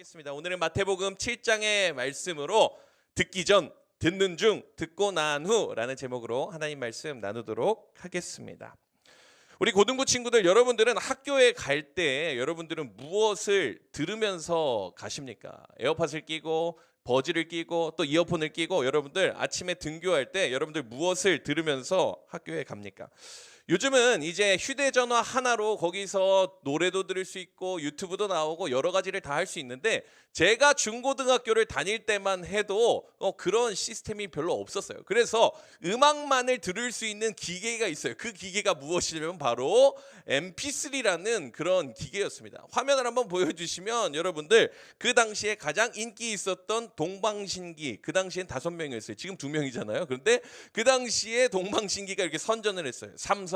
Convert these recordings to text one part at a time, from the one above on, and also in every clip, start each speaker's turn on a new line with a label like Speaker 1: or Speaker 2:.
Speaker 1: 하겠습니다. 오늘은 마태복음 7장의 말씀으로 듣기 전, 듣는 중, 듣고 난 후라는 제목으로 하나님 말씀 나누도록 하겠습니다. 우리 고등부 친구들, 여러분들은 학교에 갈 때 여러분들은 무엇을 들으면서 가십니까? 에어팟을 끼고 버즈를 끼고 또 이어폰을 끼고 여러분들 아침에 등교할 때 여러분들 무엇을 들으면서 학교에 갑니까? 요즘은 이제 휴대전화 하나로 거기서 노래도 들을 수 있고 유튜브도 나오고 여러 가지를 다 할 수 있는데, 제가 중고등학교를 다닐 때만 해도 그런 시스템이 별로 없었어요. 그래서 음악만을 들을 수 있는 기계가 있어요. 그 기계가 무엇이냐면 바로 MP3라는 그런 기계였습니다. 화면을 한번 보여주시면 여러분들 그 당시에 가장 인기 있었던 동방신기, 그 당시엔 5명이었어요. 지금 2명이잖아요. 그런데 그 당시에 동방신기가 이렇게 선전을 했어요. 삼성,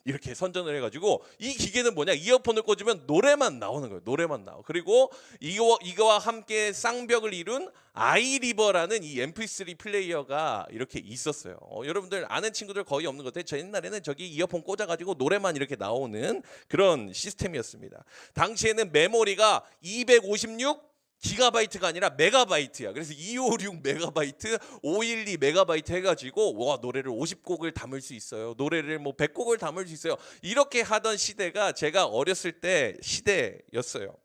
Speaker 1: 이렇게 선전을 해가지고, 이 기계는 뭐냐, 이어폰을 꽂으면 노래만 나오는 거예요. 노래만 나와. 그리고 이거와 함께 쌍벽을 이룬 아이리버라는 이 MP3 플레이어가 이렇게 있었어요. 여러분들 아는 친구들 거의 없는 것 같아요. 저 옛날에는 저기 이어폰 꽂아가지고 노래만 이렇게 나오는 그런 시스템이었습니다. 당시에는 메모리가 256 기가바이트가 아니라 메가바이트야. 그래서 256 메가바이트, 512 메가바이트 해가지고 와, 노래를 50곡을 담을 수 있어요. 노래를 뭐 100곡을 담을 수 있어요. 이렇게 하던 시대가 제가 어렸을 때 시대였어요.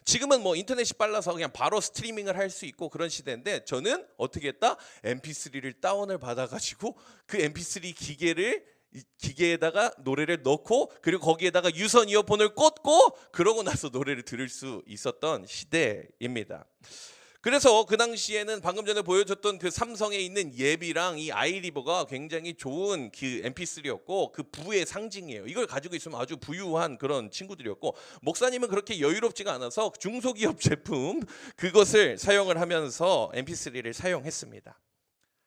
Speaker 1: 지금은 뭐 인터넷이 빨라서 그냥 바로 스트리밍을 할 수 있고 그런 시대인데, 저는 어떻게 했다? MP3를 다운을 받아가지고 그 MP3 기계에다가 노래를 넣고, 그리고 거기에다가 유선 이어폰을 꽂고, 그러고 나서 노래를 들을 수 있었던 시대입니다. 그래서 그 당시에는 방금 전에 보여줬던 그 삼성에 있는 예비랑 이 아이리버가 굉장히 좋은 그 MP3였고 그 부의 상징이에요. 이걸 가지고 있으면 아주 부유한 그런 친구들이었고, 목사님은 그렇게 여유롭지가 않아서 중소기업 제품 그것을 사용을 하면서 MP3를 사용했습니다.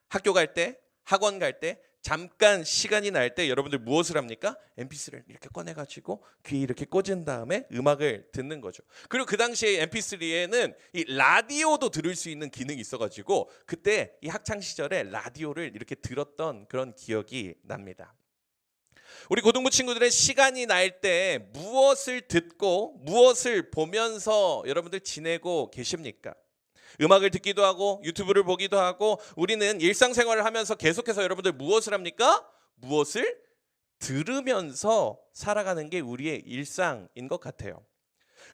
Speaker 1: 학교 갈 때, 학원 갈 때, 잠깐 시간이 날 때 여러분들 무엇을 합니까? MP3를 이렇게 꺼내가지고 귀에 이렇게 꽂은 다음에 음악을 듣는 거죠. 그리고 그 당시에 MP3에는 이 라디오도 들을 수 있는 기능이 있어가지고 그때 이 학창 시절에 라디오를 이렇게 들었던 그런 기억이 납니다. 우리 고등부 친구들의 시간이 날 때 무엇을 듣고 무엇을 보면서 여러분들 지내고 계십니까? 음악을 듣기도 하고 유튜브를 보기도 하고, 우리는 일상생활을 하면서 계속해서 여러분들 무엇을 합니까? 무엇을 들으면서 살아가는 게 우리의 일상인 것 같아요.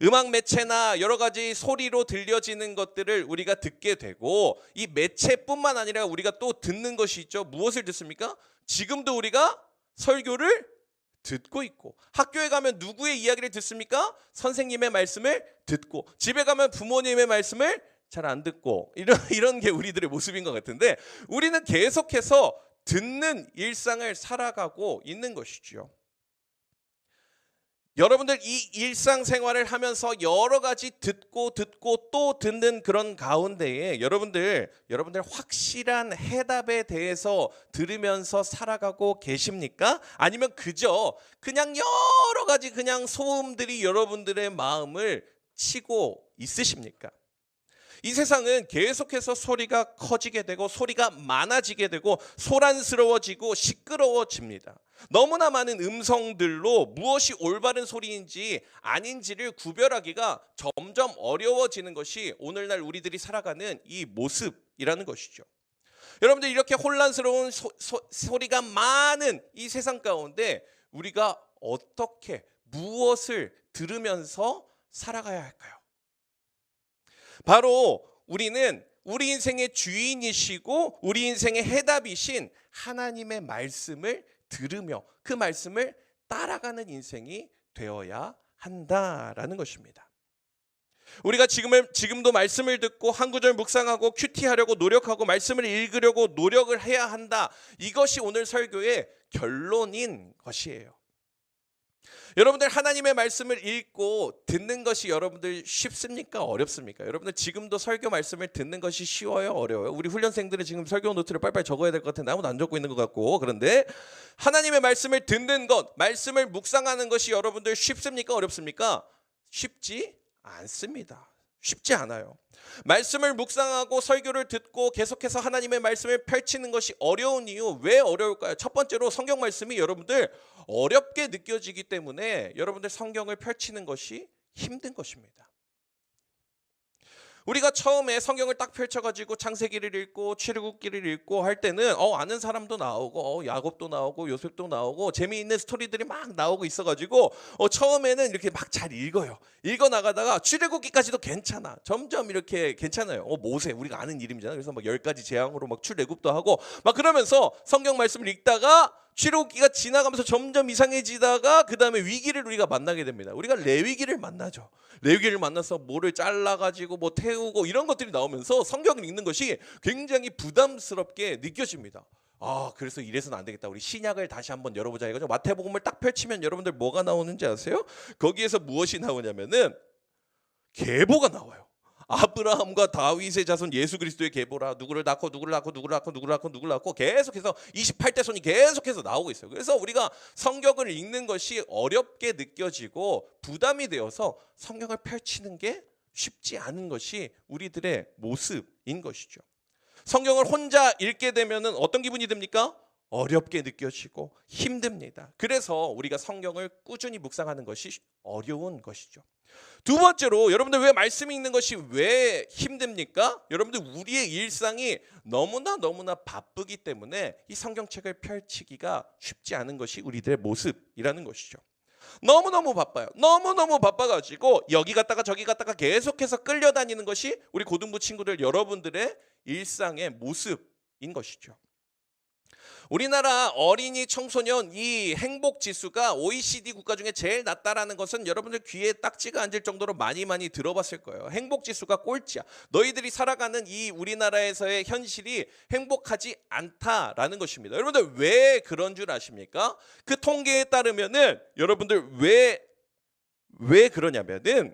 Speaker 1: 음악 매체나 여러 가지 소리로 들려지는 것들을 우리가 듣게 되고, 이 매체뿐만 아니라 우리가 또 듣는 것이 있죠. 무엇을 듣습니까? 지금도 우리가 설교를 듣고 있고, 학교에 가면 누구의 이야기를 듣습니까? 선생님의 말씀을 듣고, 집에 가면 부모님의 말씀을 잘 안 듣고, 이런 게 우리들의 모습인 것 같은데, 우리는 계속해서 듣는 일상을 살아가고 있는 것이죠. 여러분들 이 일상생활을 하면서 여러 가지 듣고 또 듣는 그런 가운데에 여러분들 확실한 해답에 대해서 들으면서 살아가고 계십니까? 아니면 그냥 여러 가지 그냥 소음들이 여러분들의 마음을 치고 있으십니까? 이 세상은 계속해서 소리가 커지게 되고 소리가 많아지게 되고 소란스러워지고 시끄러워집니다. 너무나 많은 음성들로 무엇이 올바른 소리인지 아닌지를 구별하기가 점점 어려워지는 것이 오늘날 우리들이 살아가는 이 모습이라는 것이죠. 여러분들, 이렇게 혼란스러운 소리가 많은 이 세상 가운데 우리가 어떻게 무엇을 들으면서 살아가야 할까요? 바로 우리는 우리 인생의 주인이시고 우리 인생의 해답이신 하나님의 말씀을 들으며 그 말씀을 따라가는 인생이 되어야 한다라는 것입니다. 우리가 지금도 말씀을 듣고 한 구절 묵상하고 큐티하려고 노력하고 말씀을 읽으려고 노력을 해야 한다. 이것이 오늘 설교의 결론인 것이에요. 여러분들, 하나님의 말씀을 읽고 듣는 것이 여러분들 쉽습니까? 어렵습니까? 여러분들 지금도 설교 말씀을 듣는 것이 쉬워요? 어려워요? 우리 훈련생들은 지금 설교 노트를 빨리빨리 적어야 될 것 같은데 아무도 안 적고 있는 것 같고, 그런데 하나님의 말씀을 듣는 것, 말씀을 묵상하는 것이 여러분들 쉽습니까? 어렵습니까? 쉽지 않습니다. 쉽지 않아요. 말씀을 묵상하고 설교를 듣고 계속해서 하나님의 말씀을 펼치는 것이 어려운 이유, 왜 어려울까요? 첫 번째로 성경 말씀이 여러분들 어렵게 느껴지기 때문에 여러분들 성경을 펼치는 것이 힘든 것입니다. 우리가 처음에 성경을 딱 펼쳐가지고 창세기를 읽고 출애굽기를 읽고 할 때는 아는 사람도 나오고 야곱도 나오고 요셉도 나오고 재미있는 스토리들이 막 나오고 있어가지고 처음에는 이렇게 막 잘 읽어요. 읽어 나가다가 출애굽기까지도 괜찮아. 점점 이렇게 괜찮아요. 모세 우리가 아는 이름이잖아. 그래서 막 10가지 재앙으로 막 출애굽도 하고 막 그러면서 성경 말씀을 읽다가 출애굽기가 지나가면서 점점 이상해지다가 그 다음에 위기를 우리가 만나게 됩니다. 우리가 레위기를 만나죠. 레위기를 만나서 뭐를 잘라가지고 뭐 태우고 이런 것들이 나오면서 성경을 읽는 것이 굉장히 부담스럽게 느껴집니다. 그래서 이래서는 안 되겠다. 우리 신약을 다시 한번 열어보자 이거죠. 마태복음을 딱 펼치면 여러분들 뭐가 나오는지 아세요? 거기에서 무엇이 나오냐면은 계보가 나와요. 아브라함과 다윗의 자손 예수 그리스도의 계보라. 누구를 낳고 누구를 낳고 누구를 낳고 누구를 낳고 누구를 낳고 계속해서 28대손이 계속해서 나오고 있어요. 그래서 우리가 성경을 읽는 것이 어렵게 느껴지고 부담이 되어서 성경을 펼치는 게 쉽지 않은 것이 우리들의 모습인 것이죠. 성경을 혼자 읽게 되면은 어떤 기분이 듭니까? 어렵게 느껴지고 힘듭니다. 그래서 우리가 성경을 꾸준히 묵상하는 것이 어려운 것이죠. 두 번째로 여러분들 왜 말씀이 읽는 것이 왜 힘듭니까? 여러분들 우리의 일상이 너무나 바쁘기 때문에 이 성경책을 펼치기가 쉽지 않은 것이 우리들의 모습이라는 것이죠. 너무너무 바빠요. 너무너무 바빠가지고 여기 갔다가 저기 갔다가 계속해서 끌려다니는 것이 우리 고등부 친구들 여러분들의 일상의 모습인 것이죠. 우리나라 어린이 청소년 이 행복 지수가 OECD 국가 중에 제일 낮다라는 것은 여러분들 귀에 딱지가 앉을 정도로 많이 들어봤을 거예요. 행복 지수가 꼴찌야. 너희들이 살아가는 이 우리나라에서의 현실이 행복하지 않다라는 것입니다. 여러분들 왜 그런 줄 아십니까? 그 통계에 따르면은 여러분들 왜 그러냐면은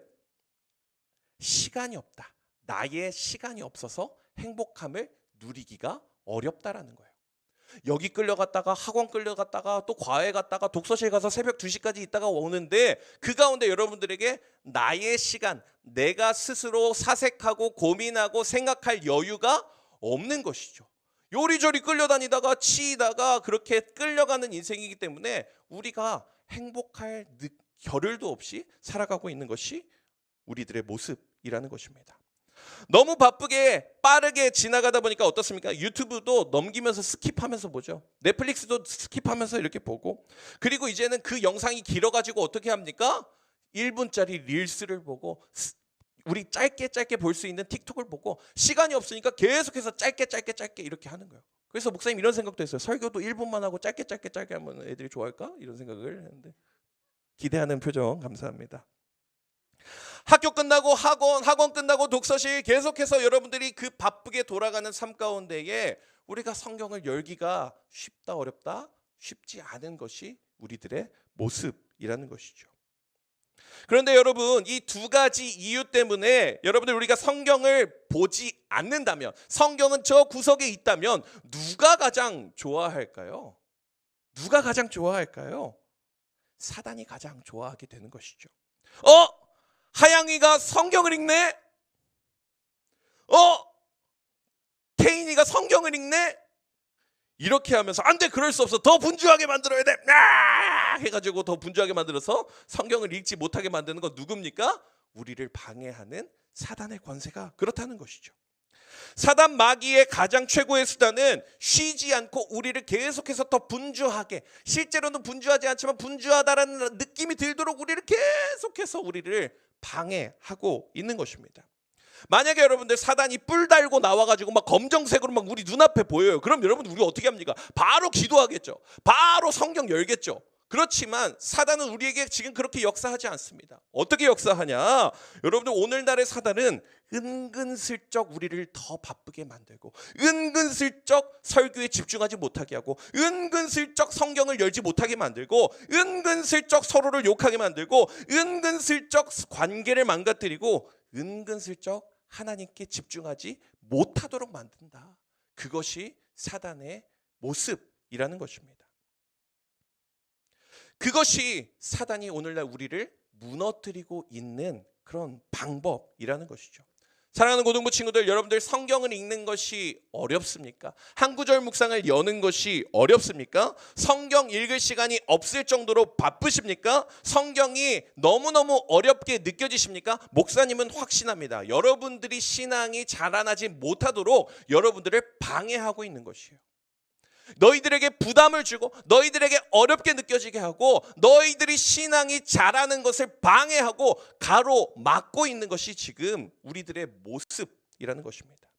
Speaker 1: 시간이 없다. 나의 시간이 없어서 행복함을 누리기가 어렵다라는 거예요. 여기 끌려갔다가 학원 끌려갔다가 또 과외 갔다가 독서실 가서 새벽 2시까지 있다가 오는데 그 가운데 여러분들에게 나의 시간, 내가 스스로 사색하고 고민하고 생각할 여유가 없는 것이죠. 요리조리 끌려다니다가 치이다가 그렇게 끌려가는 인생이기 때문에 우리가 행복할 겨를도 없이 살아가고 있는 것이 우리들의 모습이라는 것입니다. 너무 바쁘게 빠르게 지나가다 보니까 어떻습니까? 유튜브도 넘기면서 스킵하면서 보죠. 넷플릭스도 스킵하면서 이렇게 보고, 그리고 이제는 그 영상이 길어가지고 어떻게 합니까? 1분짜리 릴스를 보고 우리 짧게 볼 수 있는 틱톡을 보고 시간이 없으니까 계속해서 짧게 이렇게 하는 거예요. 그래서 목사님 이런 생각도 했어요. 설교도 1분만 하고 짧게 하면 애들이 좋아할까? 이런 생각을 했는데 기대하는 표정 감사합니다. 학교 끝나고 학원 끝나고 독서실 계속해서 여러분들이 그 바쁘게 돌아가는 삶 가운데에 우리가 성경을 열기가 쉽다 어렵다? 쉽지 않은 것이 우리들의 모습이라는 것이죠. 그런데 여러분 이 두 가지 이유 때문에 여러분들 우리가 성경을 보지 않는다면, 성경은 저 구석에 있다면 누가 가장 좋아할까요? 누가 가장 좋아할까요? 사단이 가장 좋아하게 되는 것이죠. 하양이가 성경을 읽네? 태인이가 성경을 읽네? 이렇게 하면서 안 돼, 그럴 수 없어, 더 분주하게 만들어야 돼 해가지고 더 분주하게 만들어서 성경을 읽지 못하게 만드는 건 누굽니까? 우리를 방해하는 사단의 권세가 그렇다는 것이죠. 사단 마귀의 가장 최고의 수단은 쉬지 않고 우리를 계속해서 더 분주하게, 실제로는 분주하지 않지만 분주하다라는 느낌이 들도록 우리를 계속해서 우리를 방해하고 있는 것입니다. 만약에 여러분들 사단이 뿔 달고 나와가지고 막 검정색으로 막 우리 눈앞에 보여요. 그럼 여러분 우리 어떻게 합니까? 바로 기도하겠죠. 바로 성경 열겠죠. 그렇지만 사단은 우리에게 지금 그렇게 역사하지 않습니다. 어떻게 역사하냐? 여러분들 오늘날의 사단은 은근슬쩍 우리를 더 바쁘게 만들고, 은근슬쩍 설교에 집중하지 못하게 하고, 은근슬쩍 성경을 열지 못하게 만들고, 은근슬쩍 서로를 욕하게 만들고, 은근슬쩍 관계를 망가뜨리고, 은근슬쩍 하나님께 집중하지 못하도록 만든다. 그것이 사단의 모습이라는 것입니다. 그것이 사단이 오늘날 우리를 무너뜨리고 있는 그런 방법이라는 것이죠. 사랑하는 고등부 친구들, 여러분들 성경을 읽는 것이 어렵습니까? 한 구절 묵상을 여는 것이 어렵습니까? 성경 읽을 시간이 없을 정도로 바쁘십니까? 성경이 너무너무 어렵게 느껴지십니까? 목사님은 확신합니다. 여러분들이 신앙이 자라나지 못하도록 여러분들을 방해하고 있는 것이에요. 너희들에게 부담을 주고 너희들에게 어렵게 느껴지게 하고 너희들이 신앙이 자라는 것을 방해하고 가로막고 있는 것이 지금 우리들의 모습이라는 것입니다.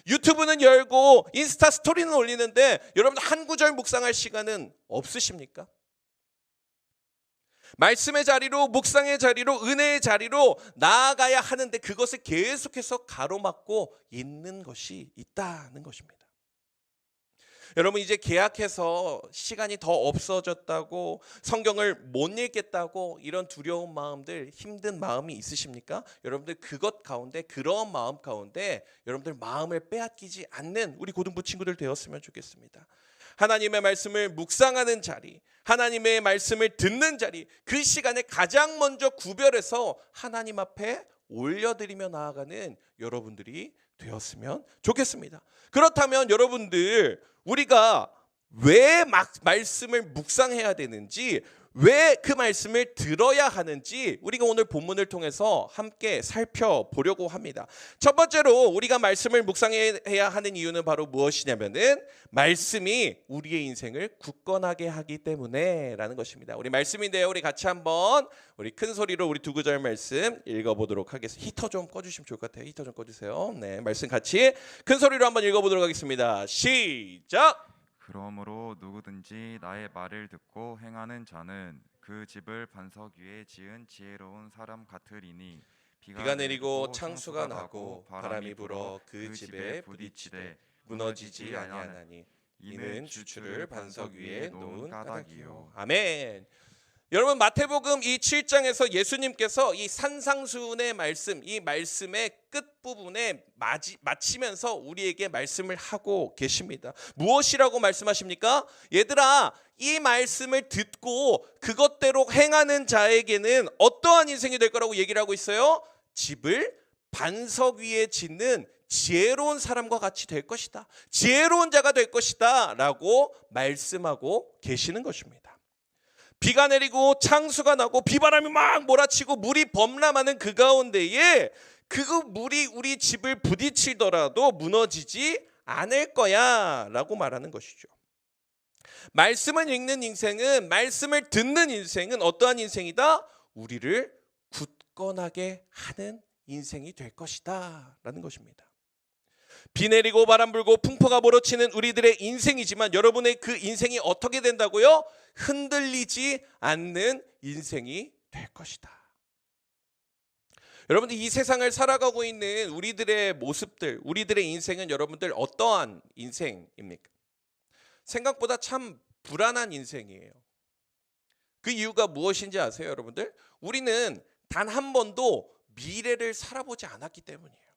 Speaker 1: 유튜브는 열고 인스타 스토리는 올리는데 여러분 한 구절 묵상할 시간은 없으십니까? 말씀의 자리로, 묵상의 자리로, 은혜의 자리로 나아가야 하는데 그것을 계속해서 가로막고 있는 것이 있다는 것입니다. 여러분 이제 개학해서 시간이 더 없어졌다고, 성경을 못 읽겠다고 이런 두려운 마음들, 힘든 마음이 있으십니까? 여러분들 그것 가운데, 그런 마음 가운데 여러분들 마음을 빼앗기지 않는 우리 고등부 친구들 되었으면 좋겠습니다. 하나님의 말씀을 묵상하는 자리, 하나님의 말씀을 듣는 자리, 그 시간에 가장 먼저 구별해서 하나님 앞에 올려드리며 나아가는 여러분들이 되었으면 좋겠습니다. 그렇다면 여러분들, 우리가 왜 말씀을 묵상해야 되는지, 왜 그 말씀을 들어야 하는지 우리가 오늘 본문을 통해서 함께 살펴보려고 합니다. 첫 번째로 우리가 말씀을 묵상해야 하는 이유는 바로 무엇이냐면은 말씀이 우리의 인생을 굳건하게 하기 때문에 라는 것입니다. 우리 말씀인데요, 우리 같이 한번 우리 큰 소리로 우리 두 구절 말씀 읽어보도록 하겠습니다. 히터 좀 꺼주시면 좋을 것 같아요. 히터 좀 꺼주세요. 네, 말씀 같이 큰 소리로 한번 읽어보도록 하겠습니다. 시작!
Speaker 2: 그러므로 누구든지 나의 말을 듣고 행하는 자는 그 집을 반석 위에 지은 지혜로운 사람 같으리니
Speaker 1: 비가 내리고 창수가 나고 바람이 불어 그 집에 부딪히되 무너지지 아니하나니 이는 주추를 반석 위에 놓은 까닭이요. 아멘. 여러분 마태복음 이 7장에서 예수님께서 이 산상수훈의 말씀, 이 말씀의 끝부분에 마치면서 우리에게 말씀을 하고 계십니다. 무엇이라고 말씀하십니까? 얘들아, 이 말씀을 듣고 그것대로 행하는 자에게는 어떠한 인생이 될 거라고 얘기를 하고 있어요? 집을 반석 위에 짓는 지혜로운 사람과 같이 될 것이다. 지혜로운 자가 될 것이다 라고 말씀하고 계시는 것입니다. 비가 내리고 창수가 나고 비바람이 막 몰아치고 물이 범람하는 그 가운데에 그 물이 우리 집을 부딪히더라도 무너지지 않을 거야 라고 말하는 것이죠. 말씀을 읽는 인생은, 말씀을 듣는 인생은 어떠한 인생이다? 우리를 굳건하게 하는 인생이 될 것이다 라는 것입니다. 비 내리고 바람 불고 풍파가 몰아치는 우리들의 인생이지만 여러분의 그 인생이 어떻게 된다고요? 흔들리지 않는 인생이 될 것이다. 여러분들 이 세상을 살아가고 있는 우리들의 모습들, 우리들의 인생은 여러분들 어떠한 인생입니까? 생각보다 참 불안한 인생이에요. 그 이유가 무엇인지 아세요, 여러분들? 우리는 단 한 번도 미래를 살아보지 않았기 때문이에요.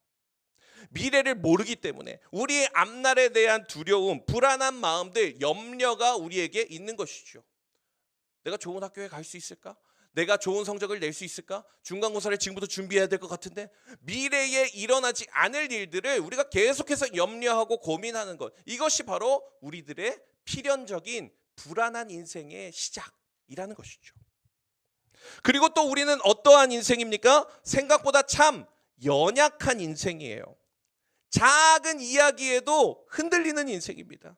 Speaker 1: 미래를 모르기 때문에 우리의 앞날에 대한 두려움, 불안한 마음들, 염려가 우리에게 있는 것이죠. 내가 좋은 학교에 갈 수 있을까? 내가 좋은 성적을 낼 수 있을까? 중간고사를 지금부터 준비해야 될 것 같은데, 미래에 일어나지 않을 일들을 우리가 계속해서 염려하고 고민하는 것, 이것이 바로 우리들의 필연적인 불안한 인생의 시작이라는 것이죠. 그리고 또 우리는 어떠한 인생입니까? 생각보다 참 연약한 인생이에요. 작은 이야기에도 흔들리는 인생입니다.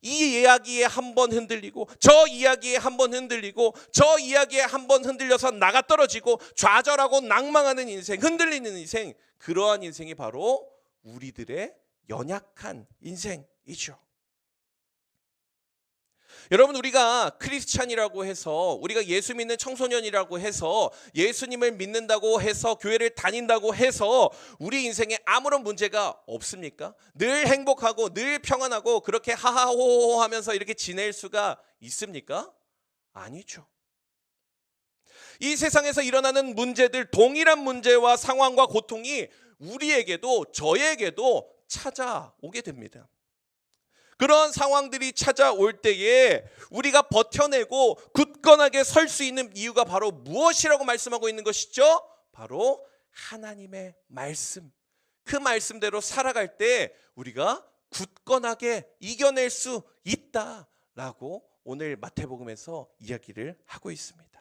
Speaker 1: 이 이야기에 한 번 흔들리고 저 이야기에 한 번 흔들리고 저 이야기에 한 번 흔들려서 나가 떨어지고 좌절하고 낭망하는 인생, 흔들리는 인생, 그러한 인생이 바로 우리들의 연약한 인생이죠. 여러분, 우리가 크리스찬이라고 해서, 우리가 예수 믿는 청소년이라고 해서, 예수님을 믿는다고 해서, 교회를 다닌다고 해서 우리 인생에 아무런 문제가 없습니까? 늘 행복하고 늘 평안하고 그렇게 하하호호 하면서 이렇게 지낼 수가 있습니까? 아니죠. 이 세상에서 일어나는 문제들, 동일한 문제와 상황과 고통이 우리에게도, 저에게도 찾아오게 됩니다. 그런 상황들이 찾아올 때에 우리가 버텨내고 굳건하게 설 수 있는 이유가 바로 무엇이라고 말씀하고 있는 것이죠? 바로 하나님의 말씀, 그 말씀대로 살아갈 때 우리가 굳건하게 이겨낼 수 있다라고 오늘 마태복음에서 이야기를 하고 있습니다.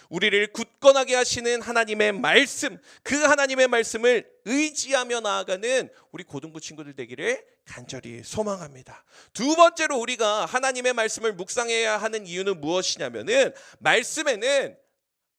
Speaker 1: 우리를 굳건하게 하시는 하나님의 말씀, 그 하나님의 말씀을 의지하며 나아가는 우리 고등부 친구들 되기를 간절히 소망합니다. 두 번째로 우리가 하나님의 말씀을 묵상해야 하는 이유는 무엇이냐면은, 말씀에는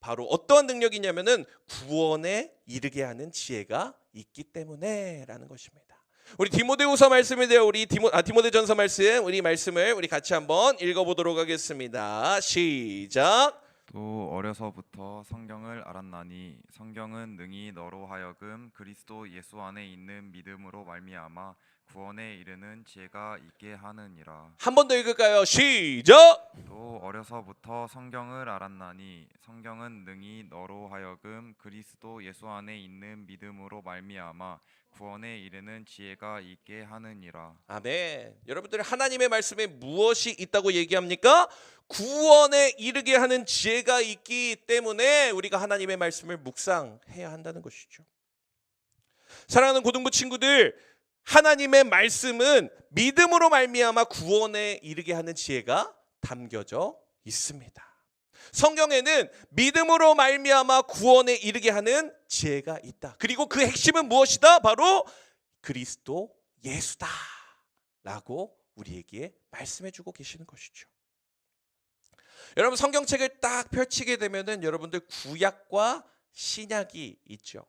Speaker 1: 바로 어떠한 능력이 있냐면은 구원에 이르게 하는 지혜가 있기 때문에라는 것입니다. 우리 디모데후서 말씀인데요. 우리 디모데전서 말씀, 우리 말씀을 우리 같이 한번 읽어보도록 하겠습니다. 시작.
Speaker 2: 또 어려서부터 성경을 알았나니 성경은 능히 너로 하여금 그리스도 예수 안에 있는 믿음으로 말미암아 구원에 이르는 지혜가 있게 하느니라.
Speaker 1: 한 번 더 읽을까요? 시작.
Speaker 2: 또 어려서부터 성경을 알았나니 성경은 능히 너로 하여금 그리스도 예수 안에 있는 믿음으로 말미암아 구원에 이르는 지혜가 있게 하느니라.
Speaker 1: 아멘. 여러분들, 하나님의 말씀에 무엇이 있다고 얘기합니까? 구원에 이르게 하는 지혜가 있기 때문에 우리가 하나님의 말씀을 묵상해야 한다는 것이죠. 사랑하는 고등부 친구들, 하나님의 말씀은 믿음으로 말미암아 구원에 이르게 하는 지혜가 담겨져 있습니다. 성경에는 믿음으로 말미암아 구원에 이르게 하는 지혜가 있다. 그리고 그 핵심은 무엇이다? 바로 그리스도 예수다 라고 우리에게 말씀해주고 계시는 것이죠. 여러분, 성경책을 딱 펼치게 되면은 여러분들 구약과 신약이 있죠.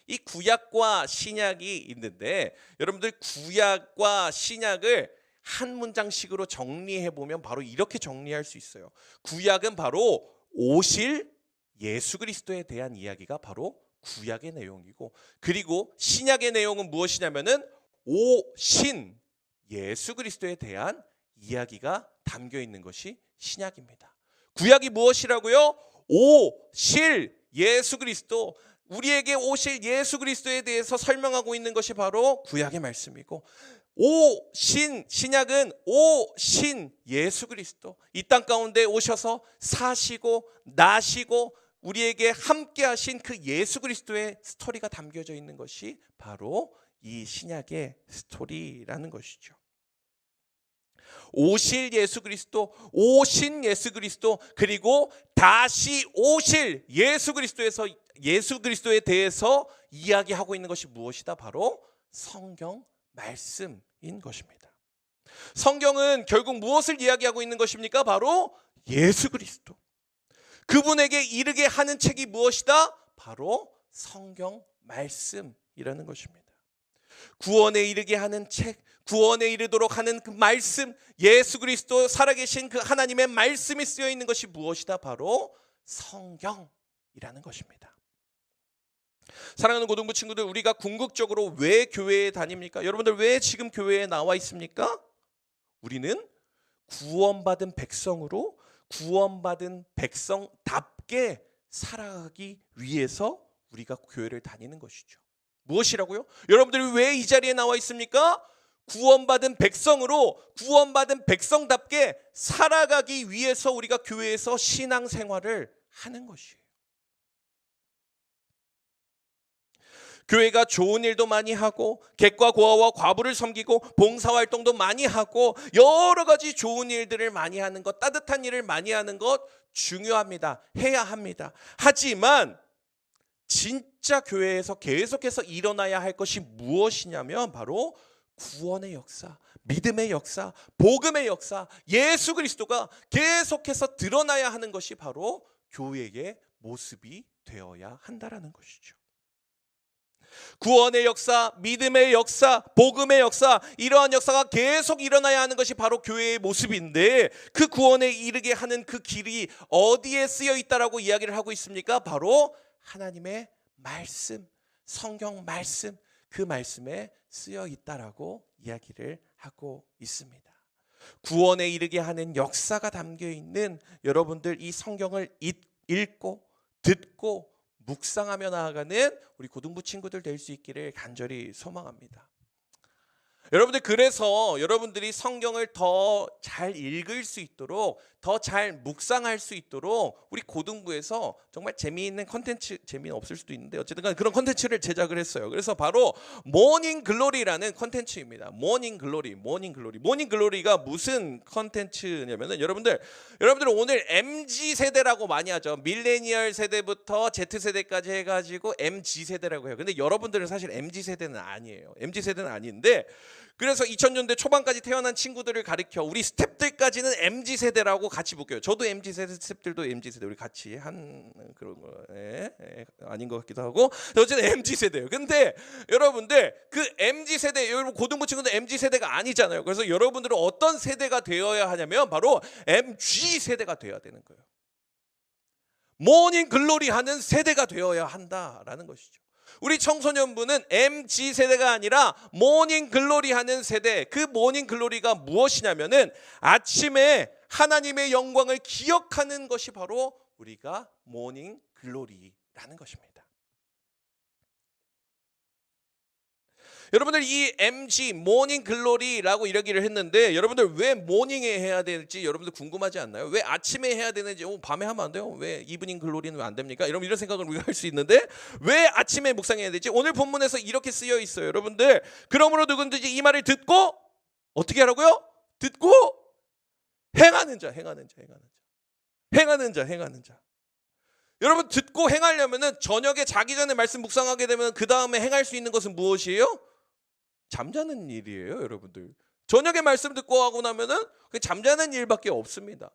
Speaker 1: 이 구약과 신약이 있는데, 여러분들 구약과 신약을 한 문장씩으로 정리해 보면 바로 이렇게 정리할 수 있어요. 구약은 바로 오실 예수 그리스도에 대한 이야기가 바로 구약의 내용이고, 그리고 신약의 내용은 무엇이냐면은 오신 예수 그리스도에 대한 이야기가 담겨 있는 것이 신약입니다. 구약이 무엇이라고요? 오실 예수 그리스도, 우리에게 오실 예수 그리스도에 대해서 설명하고 있는 것이 바로 구약의 말씀이고, 오신 신약은 오신 예수 그리스도, 이 땅 가운데 오셔서 사시고 나시고 우리에게 함께 하신 그 예수 그리스도의 스토리가 담겨져 있는 것이 바로 이 신약의 스토리라는 것이죠. 오실 예수 그리스도, 오신 예수 그리스도, 그리고 다시 오실 예수 그리스도에 대해서 이야기하고 있는 것이 무엇이다? 바로 성경 말씀인 것입니다. 성경은 결국 무엇을 이야기하고 있는 것입니까? 바로 예수 그리스도. 그분에게 이르게 하는 책이 무엇이다? 바로 성경 말씀이라는 것입니다. 구원에 이르게 하는 책, 구원에 이르도록 하는 그 말씀, 예수 그리스도 살아계신 그 하나님의 말씀이 쓰여 있는 것이 무엇이다? 바로 성경이라는 것입니다. 사랑하는 고등부 친구들, 우리가 궁극적으로 왜 교회에 다닙니까? 여러분들, 왜 지금 교회에 나와 있습니까? 우리는 구원받은 백성으로, 구원받은 백성답게 살아가기 위해서 우리가 교회를 다니는 것이죠. 무엇이라고요? 여러분들이 왜 이 자리에 나와 있습니까? 구원받은 백성으로, 구원받은 백성답게 살아가기 위해서 우리가 교회에서 신앙생활을 하는 것이에요. 교회가 좋은 일도 많이 하고, 객과 고아와 과부를 섬기고, 봉사활동도 많이 하고, 여러 가지 좋은 일들을 많이 하는 것, 따뜻한 일을 많이 하는 것 중요합니다. 해야 합니다. 하지만 진짜 교회에서 계속해서 일어나야 할 것이 무엇이냐면 바로 구원의 역사, 믿음의 역사, 복음의 역사, 예수 그리스도가 계속해서 드러나야 하는 것이 바로 교회의 모습이 되어야 한다라는 것이죠. 구원의 역사, 믿음의 역사, 복음의 역사, 이러한 역사가 계속 일어나야 하는 것이 바로 교회의 모습인데, 그 구원에 이르게 하는 그 길이 어디에 쓰여 있다라고 이야기를 하고 있습니까? 바로 하나님의 말씀, 성경 말씀, 그 말씀에 쓰여 있다라고 이야기를 하고 있습니다. 구원에 이르게 하는 역사가 담겨 있는 여러분들, 이 성경을 읽고 듣고 묵상하며 나아가는 우리 고등부 친구들 될 수 있기를 간절히 소망합니다. 여러분들 그래서 여러분들이 성경을 더 잘 읽을 수 있도록 더 잘 묵상할 수 있도록 우리 고등부에서 정말 재미있는 컨텐츠, 재미는 없을 수도 있는데 어쨌든 간에 그런 컨텐츠를 제작을 했어요. 그래서 바로 모닝 글로리라는 컨텐츠입니다. 모닝 글로리, 모닝 글로리. 모닝 글로리가 무슨 컨텐츠냐면은 여러분들 오늘 MZ 세대라고 많이 하죠. 밀레니얼 세대부터 Z 세대까지 해가지고 MG 세대라고 해요. 근데 여러분들은 사실 MG 세대는 아니에요. MG 세대는 아닌데 그래서 2000년대 초반까지 태어난 친구들을 가리켜 우리 스탭들까지는 MG 세대라고 같이 묶여요. 저도 MG 세대, 스탭들도 MG 세대, 우리 같이 한 그런 거 아닌 것 같기도 하고 어쨌든 MG 세대예요. 근데 여러분들 그 MG 세대, 여러분 고등부 친구들 MG 세대가 아니잖아요. 그래서 여러분들은 어떤 세대가 되어야 하냐면 바로 MG 세대가 되어야 되는 거예요. 모닝 글로리 하는 세대가 되어야 한다라는 것이죠. 우리 청소년부는 MG 세대가 아니라 모닝 글로리 하는 세대. 그 모닝 글로리가 무엇이냐면은 아침에 하나님의 영광을 기억하는 것이 바로 우리가 모닝 글로리라는 것입니다. 여러분들 이 MG 모닝 글로리라고 이야기를 했는데 여러분들 왜 모닝에 해야 될지 여러분들 궁금하지 않나요? 왜 아침에 해야 되는지 밤에 하면 안 돼요? 왜 이브닝 글로리는 왜 안 됩니까? 이런 생각을 우리가 할 수 있는데 왜 아침에 묵상해야 되지? 오늘 본문에서 이렇게 쓰여 있어요. 여러분들 그러므로 누구든지 이 말을 듣고 어떻게 하라고요? 듣고 행하는 자. 여러분 듣고 행하려면은 저녁에 자기 전에 말씀 묵상하게 되면 그 다음에 행할 수 있는 것은 무엇이에요? 잠자는 일이에요, 여러분들. 저녁에 말씀 듣고 하고 나면은 잠자는 일밖에 없습니다.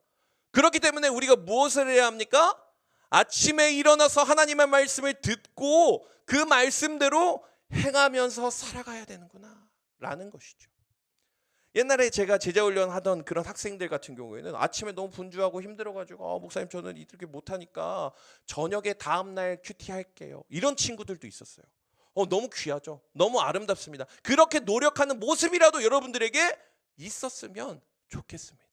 Speaker 1: 그렇기 때문에 우리가 무엇을 해야 합니까? 아침에 일어나서 하나님의 말씀을 듣고 그 말씀대로 행하면서 살아가야 되는구나 라는 것이죠. 옛날에 제가 제자훈련 하던 그런 학생들 같은 경우에는 아침에 너무 분주하고 힘들어가지고 목사님 저는 이렇게 못하니까 저녁에 다음날 큐티 할게요. 이런 친구들도 있었어요. 너무 귀하죠. 너무 아름답습니다. 그렇게 노력하는 모습이라도 여러분들에게 있었으면 좋겠습니다.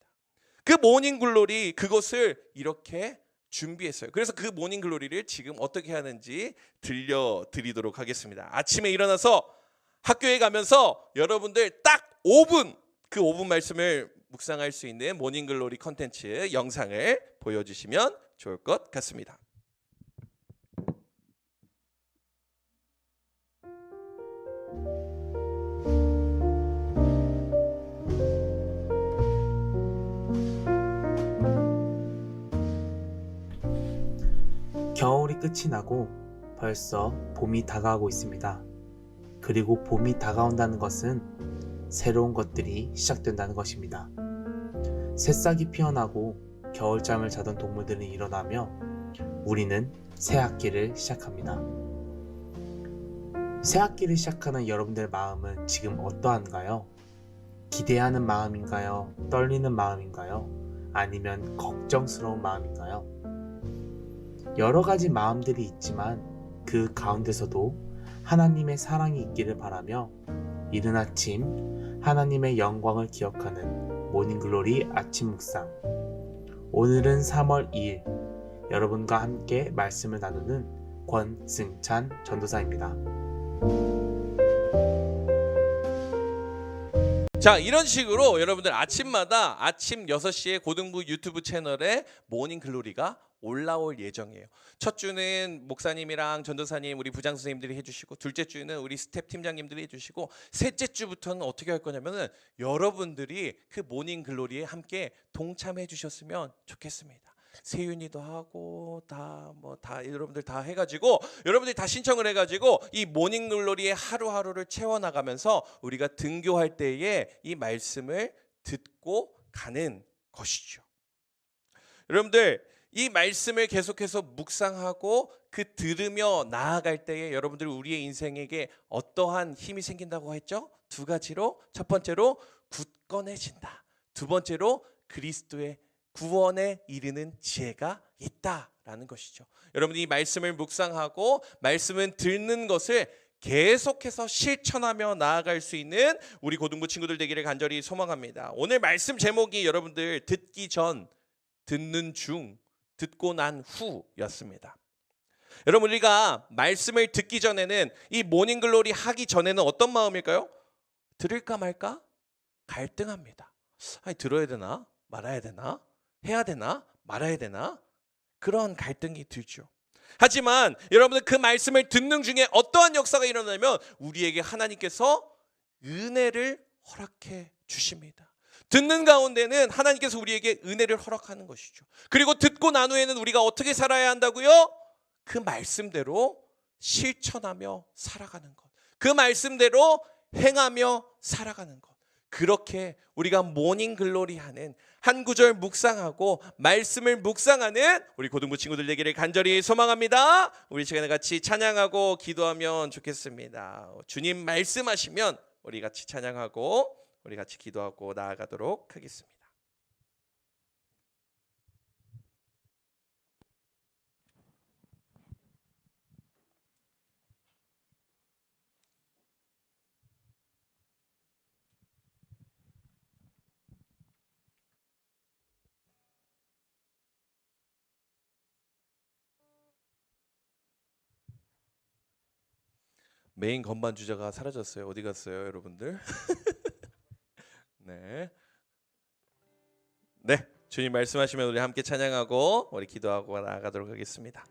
Speaker 1: 그 모닝 글로리 그것을 이렇게 준비했어요. 그래서 그 모닝 글로리를 지금 어떻게 하는지 들려드리도록 하겠습니다. 아침에 일어나서 학교에 가면서 여러분들 딱 5분 그 5분 말씀을 묵상할 수 있는 모닝 글로리 컨텐츠 영상을 보여주시면 좋을 것 같습니다.
Speaker 3: 겨울이 끝이 나고 벌써 봄이 다가오고 있습니다. 그리고 봄이 다가온다는 것은 새로운 것들이 시작된다는 것입니다. 새싹이 피어나고 겨울잠을 자던 동물들은 일어나며 우리는 새 학기를 시작합니다. 새 학기를 시작하는 여러분들의 마음은 지금 어떠한가요? 기대하는 마음인가요? 떨리는 마음인가요? 아니면 걱정스러운 마음인가요? 여러 가지 마음들이 있지만 그 가운데서도 하나님의 사랑이 있기를 바라며 이른 아침 하나님의 영광을 기억하는 모닝글로리 아침 묵상. 오늘은 3월 2일 여러분과 함께 말씀을 나누는 권승찬 전도사입니다.
Speaker 1: 자, 이런 식으로 여러분들 아침마다 아침 6시에 고등부 유튜브 채널에 모닝 글로리가 올라올 예정이에요. 첫 주는 목사님이랑 전도사님 우리 부장 선생님들이 해주시고 둘째 주는 우리 스텝 팀장님들이 해주시고 셋째 주부터는 어떻게 할 거냐면은 여러분들이 그 모닝 글로리에 함께 동참해 주셨으면 좋겠습니다. 세윤이도 하고 다 여러분들 다 해가지고 여러분들이 다 신청을 해가지고 이 모닝 글로리의 하루하루를 채워나가면서 우리가 등교할 때에 이 말씀을 듣고 가는 것이죠. 여러분들 이 말씀을 계속해서 묵상하고 그 들으며 나아갈 때에 여러분들 우리의 인생에게 어떠한 힘이 생긴다고 했죠? 두 가지로, 첫 번째로 굳건해진다. 두 번째로 그리스도의 구원에 이르는 지혜가 있다라는 것이죠. 여러분이 이 말씀을 묵상하고 말씀을 듣는 것을 계속해서 실천하며 나아갈 수 있는 우리 고등부 친구들 되기를 간절히 소망합니다. 오늘 말씀 제목이 여러분들 듣기 전, 듣는 중, 듣고 난 후였습니다. 여러분 우리가 말씀을 듣기 전에는 이 모닝글로리 하기 전에는 어떤 마음일까요? 들을까 말까 갈등합니다. 아니, 들어야 되나 말아야 되나, 해야 되나 말아야 되나, 그런 갈등이 들죠. 하지만 여러분들, 그 말씀을 듣는 중에 어떠한 역사가 일어나면 우리에게 하나님께서 은혜를 허락해 주십니다. 듣는 가운데는 하나님께서 우리에게 은혜를 허락하는 것이죠. 그리고 듣고 난 후에는 우리가 어떻게 살아야 한다고요? 그 말씀대로 실천하며 살아가는 것, 그 말씀대로 행하며 살아가는 것. 그렇게 우리가 모닝 글로리 하는, 한 구절 묵상하고 말씀을 묵상하는 우리 고등부 친구들 되기를 간절히 소망합니다. 우리 시간에 같이 찬양하고 기도하면 좋겠습니다. 주님 말씀하시면 우리 같이 찬양하고 우리 같이 기도하고 나아가도록 하겠습니다. 메인 건반 주자가 사라졌어요. 어디 갔어요, 여러분들? 네. 주님 말씀하시면 우리 함께 찬양하고 우리 기도하고 나아가도록 하겠습니다.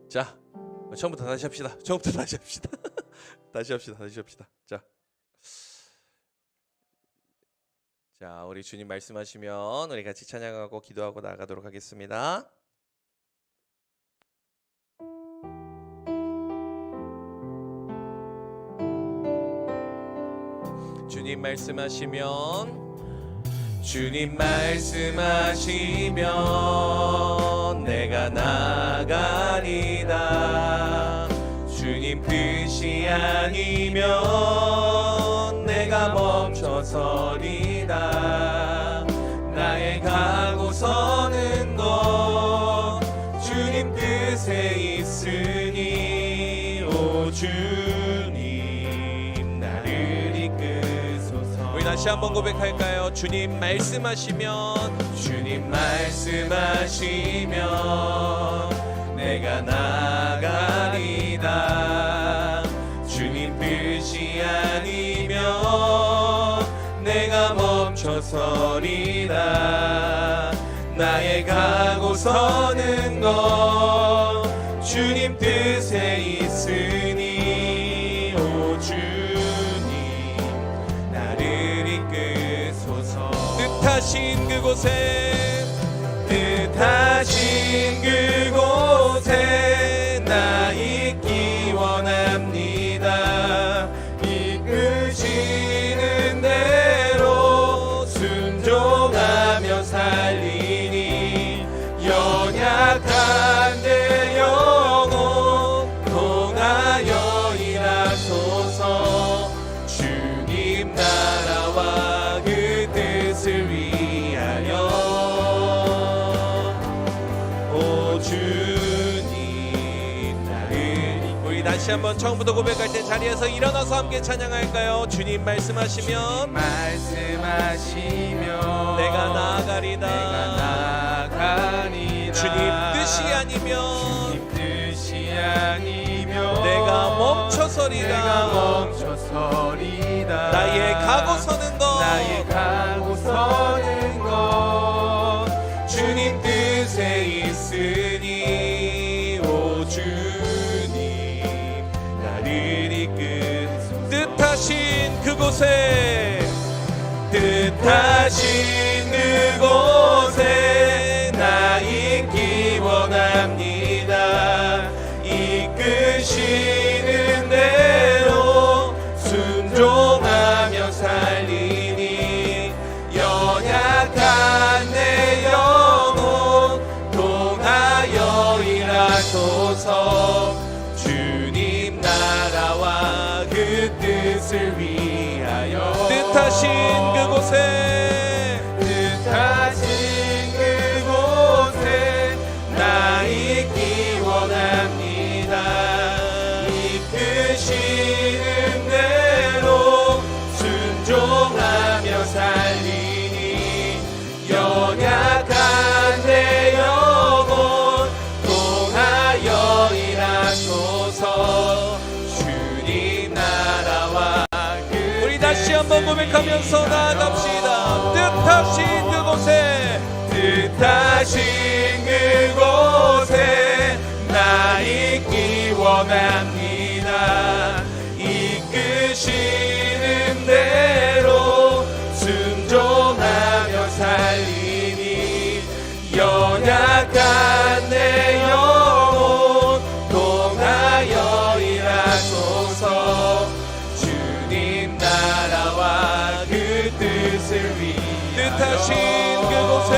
Speaker 1: 자, 처음부터 다시 합시다. 다시 합시다. 자, 우리 주님 말씀하시면 우리 같이 찬양하고 기도하고 나아가도록 하겠습니다. 주님 말씀하시면 내가 나가리다. 주님 뜻이 아니면 내가 멈춰서리다. 나의 가고 서는 것 주님 뜻에 있으니 오 주님 나를 이끄소서. 우리 다시 한번 고백할까요? 주님 말씀하시면 내가 나가리다. 주님 뜻이 아니면 내가 멈춰서리다. 나의 가고 서는 것 주님 뜻에 있으니 오 주님 나를 이끄소서. 뜻하신 그곳에 나 있기 원합니다. 이끄시는 대로 순종하며 살리니 연약한 내 영혼 통하여 일하소서. 주님 나라와 그 뜻을 위하여 다시 한번 처음부터 고백할 때 자리에서 일어나서 함께 찬양할까요? 주님 말씀하시면 내가 나아가리다. 주님 뜻이 아니면 내가 멈춰서리다. 나의 가고 서는 것 주님 뜻에 있으니 오 주님 나를 이끄소서. 뜻하신 그곳에 나 있기 원합니다. 이끄시는 대로 순종하며 살리니 연약한 내 영혼 통하여 일하소서. 주님 나라와 그 뜻을 위하여 뜻하신 그곳에 나 있기 원합니다. 이끄 한번 고백하면서 나아갑시다. 뜻하신 그곳에, 뜻하신 그곳에 나 있기 원합니다. 이끄시는 대로 순종하며 살리니 연약한 내 영혼 통하여 일하소서. 주님 나라와 그 뜻을 위하여 뜻하신 그곳에,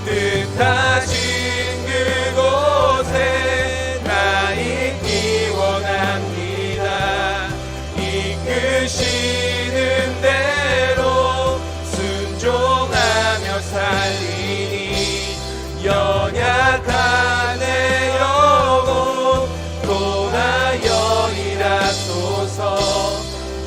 Speaker 1: 뜻하신 그곳에 나 있기 원합니다. 이끄시는 대로 순종하며 살리니 연약한 내 영혼 통하여 일하소서.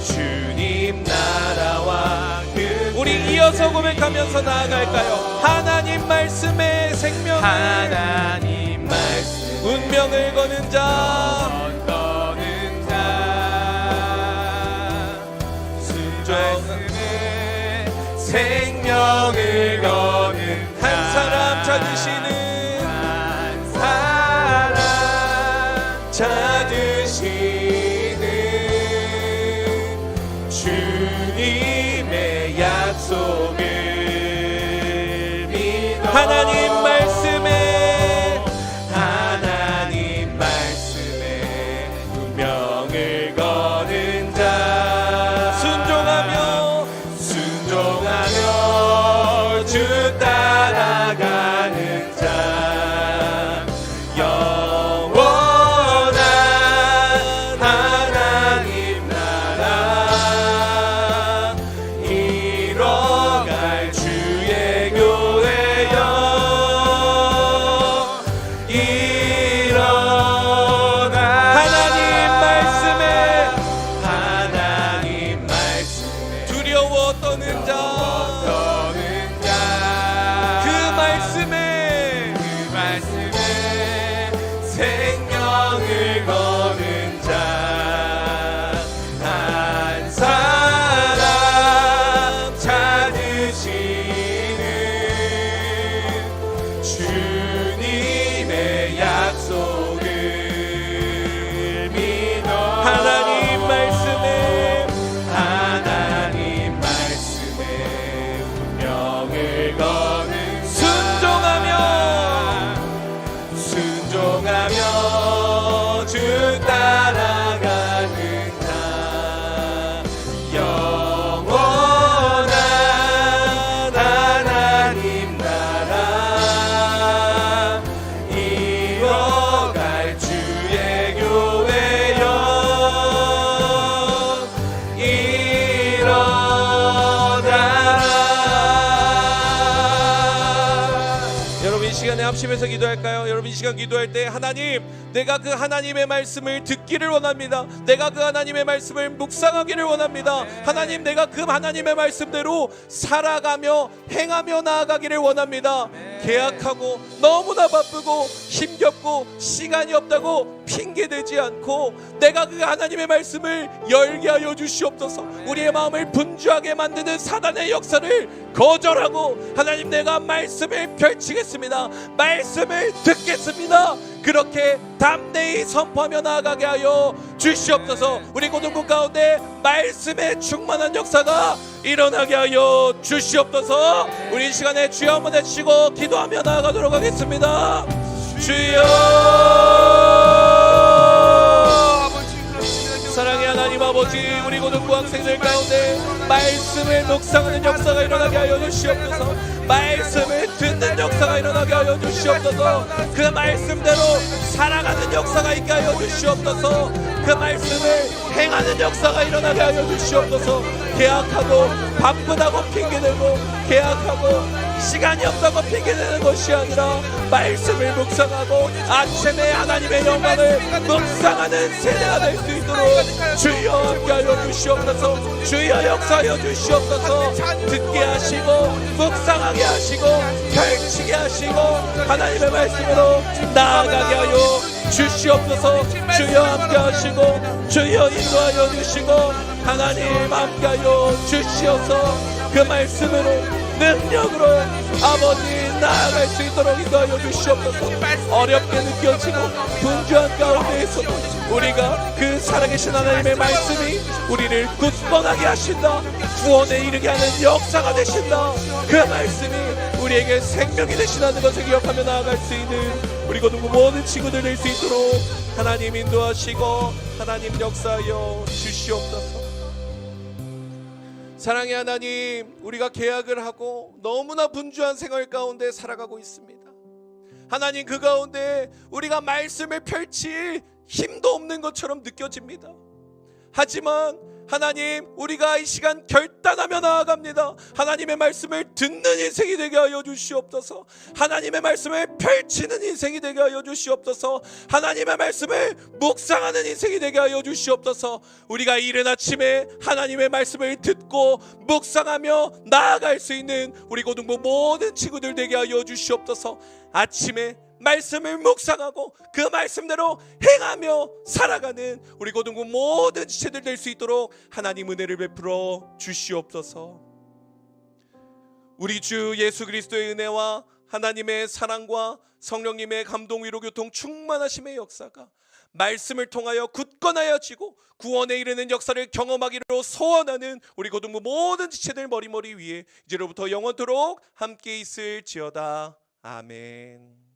Speaker 1: 주님 나라와 그 우리 이어서 고백하면서 나아갈까요? 하나님 말씀의 생명, 하나님 말씀 운명을 거는 자, 순종의 생명을 거는 한 사람 찾으시는, 한 사람 찾으시는 주님의 약속을 믿어 하나님 말씀에, 하나님 말씀에 운명을 거는 자, 순종하며 주 따라가는 자, 영원한 하나님 나라 이뤄갈 주의 교회여, 일어나 하나님 말씀에 두려워 떠는 자, 그 말씀에 생명을 거는 자, 한 사람 찾으시는 주님의 약속을 믿어 하나님 말씀에, 하나님 말씀에 운명을 거는 순종하며 주 따라가는 자, 영원한 하나님 나라 이뤄갈 주의 교회여, 일어나라. 여러분 이 시간에 합심해서 기도할까요? 여러분 이 시간 기도할 때, 하나님, 내가 그 하나님의 말씀을 듣기를 원합니다. 내가 그 하나님의 말씀을 묵상하기를 원합니다. 하나님, 내가 그 하나님의 말씀대로 살아가며 행하며 나아가기를 원합니다. 계약하고 너무나 바쁘고 힘겹고 시간이 없다고 핑계대지 않고 내가 그 하나님의 말씀을 열게 하여 주시옵소서. 우리의 마음을 분주하게 만드는 사단의 역사를 거절하고, 하나님, 내가 말씀을 펼치겠습니다. 말씀을 듣겠습니다. 그렇게 담대히 선포하며 나아가게 하여 주시옵소서. 우리 고등부 가운데 말씀에 충만한 역사가 일어나게 하여 주시옵소서. 우리 이 시간에 주여 한번 외치고 기도하며 나아가도록 하겠습니다. 주여, 사랑의 하나님 아버지, 우리 고등부 학생들 가운데 말씀을 묵상하는 역사가 일어나게 하여 주시옵소서. 말씀을 듣는 역사가 일어나게 하여 주시옵소서. 그 말씀대로 살아가는 역사가 있게 하여 주시옵소서. 그 말씀을 행하는 역사가 일어나게 하여 주시옵소서. 계약하고 바쁘다고 핑계대고, 계약하고 시간이 없다고 핑계대는 것이 아니라 말씀을 묵상하고 아침에 하나님의 영광을 묵상하는 세대가 될 수 있도록 주여 함께하여 주시옵소서. 주여 역사하여 주시옵소서. 듣게 하시고 묵상하게 하시고 펼치게 하시고 하나님의 말씀으로 나아가게 하여 주시옵소서. 주여 함께하시고 주여 인도하여 주시고 하나님 함께하여 주시어서 그 말씀으로 능력으로 아버지 나아갈 수 있도록 인도하여 주시옵소서. 어렵게 느껴지고 분주한 가운데에서도 우리가 그 살아계신 하나님의 말씀이 우리를 굳건하게 하신다, 구원에 이르게 하는 역사가 되신다, 그 말씀이 우리에게 생명이 되신다는 것을 기억하며 나아갈 수 있는 우리 고등부 모든 친구들 될 수 있도록 하나님 인도하시고 하나님 역사하여 주시옵소서. 사랑의 하나님, 우리가 계약을 하고 너무나 분주한 생활 가운데 살아가고 있습니다. 하나님, 그 가운데 우리가 말씀을 펼칠 힘도 없는 것처럼 느껴집니다. 하지만 하나님, 우리가 이 시간 결단하며 나아갑니다. 하나님의 말씀을 듣는 인생이 되게 하여 주시옵소서. 하나님의 말씀을 펼치는 인생이 되게 하여 주시옵소서. 하나님의 말씀을 묵상하는 인생이 되게 하여 주시옵소서. 우리가 이른 아침에 하나님의 말씀을 듣고 묵상하며 나아갈 수 있는 우리 고등부 모든 친구들 되게 하여 주시옵소서. 아침에 말씀을 묵상하고 그 말씀대로 행하며 살아가는 우리 고등부 모든 지체들 될 수 있도록 하나님 은혜를 베풀어 주시옵소서. 우리 주 예수 그리스도의 은혜와 하나님의 사랑과 성령님의 감동, 위로, 교통, 충만하심의 역사가 말씀을 통하여 굳건하여지고 구원에 이르는 역사를 경험하기로 소원하는 우리 고등부 모든 지체들 머리머리 위에 이제로부터 영원토록 함께 있을지어다. 아멘.